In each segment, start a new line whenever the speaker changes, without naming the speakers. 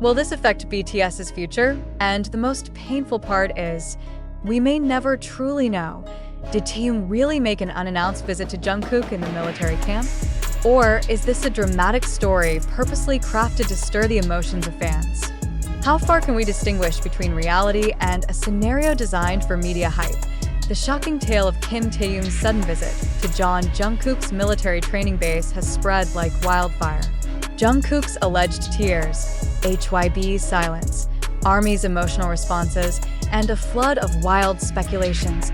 Will this affect BTS's future? And the most painful part is, we may never truly know. Did Taehyung really make an unannounced visit to Jungkook in the military camp? Or is this a dramatic story purposely crafted to stir the emotions of fans? How far can we distinguish between reality and a scenario designed for media hype? The shocking tale of Kim Taehyung's sudden visit to Jungkook's military training base has spread like wildfire. Jungkook's alleged tears, HYBE's silence, ARMY's emotional responses, and a flood of wild speculations.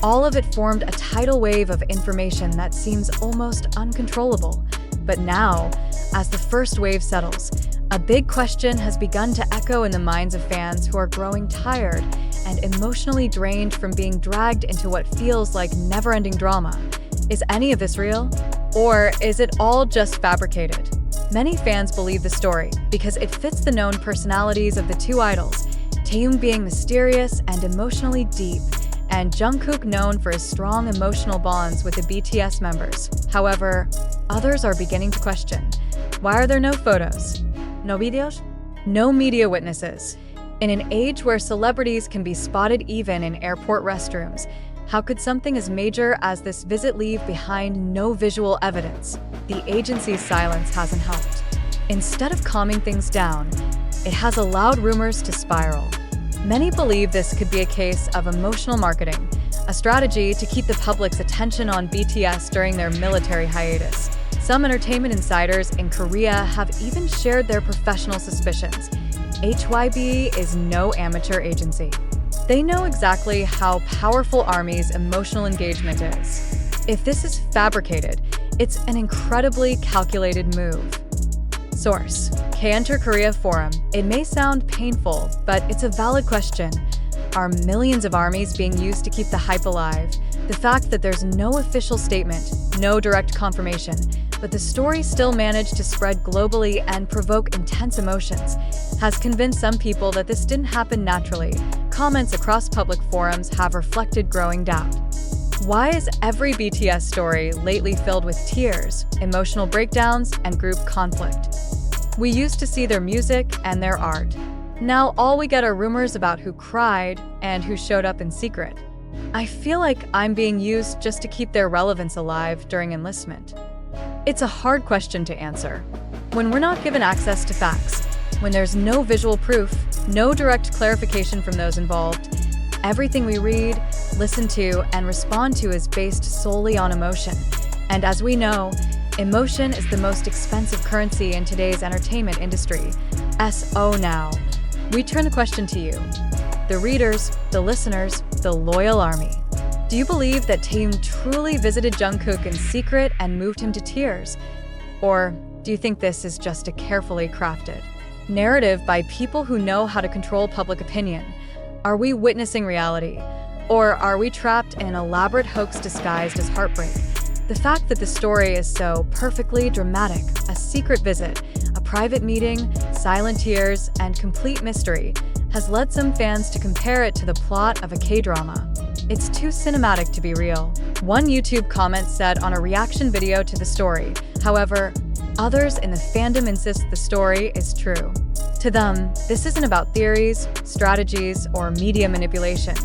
All of it formed a tidal wave of information that seems almost uncontrollable. But now, as the first wave settles, a big question has begun to echo in the minds of fans who are growing tired and emotionally drained from being dragged into what feels like never-ending drama. Is any of this real? Or is it all just fabricated? Many fans believe the story because it fits the known personalities of the two idols, Taehyung being mysterious and emotionally deep, and Jungkook known for his strong emotional bonds with the BTS members. However, others are beginning to question, why are there no photos? No videos? No media witnesses. In an age where celebrities can be spotted even in airport restrooms, how could something as major as this visit leave behind no visual evidence? The agency's silence hasn't helped. Instead of calming things down, it has allowed rumors to spiral. Many believe this could be a case of emotional marketing, a strategy to keep the public's attention on BTS during their military hiatus. Some entertainment insiders in Korea have even shared their professional suspicions. HYBE is no amateur agency. They know exactly how powerful ARMY's emotional engagement is. If this is fabricated, it's an incredibly calculated move. Source: K-Enter Korea Forum. It may sound painful, but it's a valid question. Are millions of armies being used to keep the hype alive? The fact that there's no official statement, no direct confirmation, but the story still managed to spread globally and provoke intense emotions, has convinced some people that this didn't happen naturally. Comments across public forums have reflected growing doubt. Why is every BTS story lately filled with tears, emotional breakdowns, and group conflict? We used to see their music and their art. Now all we get are rumors about who cried and who showed up in secret. I feel like I'm being used just to keep their relevance alive during enlistment. It's a hard question to answer. When we're not given access to facts, when there's no visual proof, no direct clarification from those involved, everything we read, listen to, and respond to is based solely on emotion. And as we know, emotion is the most expensive currency in today's entertainment industry. So now, we turn the question to you, the readers, the listeners, the loyal army. Do you believe that Taehyung truly visited Jungkook in secret and moved him to tears? Or do you think this is just a carefully crafted narrative by people who know how to control public opinion? Are we witnessing reality? Or are we trapped in an elaborate hoax disguised as heartbreak? The fact that the story is so perfectly dramatic, a secret visit, a private meeting, silent tears, and complete mystery, has led some fans to compare it to the plot of a K-drama. It's too cinematic to be real. One YouTube comment said on a reaction video to the story. However, others in the fandom insist the story is true. To them, this isn't about theories, strategies, or media manipulation.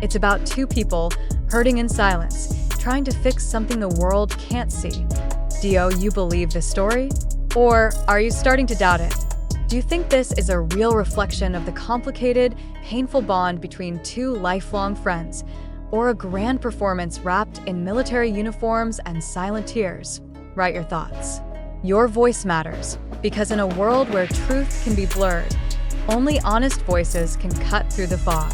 It's about two people hurting in silence, trying to fix something the world can't see. Do you believe this story? Or are you starting to doubt it? Do you think this is a real reflection of the complicated, painful bond between two lifelong friends, or a grand performance wrapped in military uniforms and silent tears? Write your thoughts. Your voice matters, because in a world where truth can be blurred, only honest voices can cut through the fog.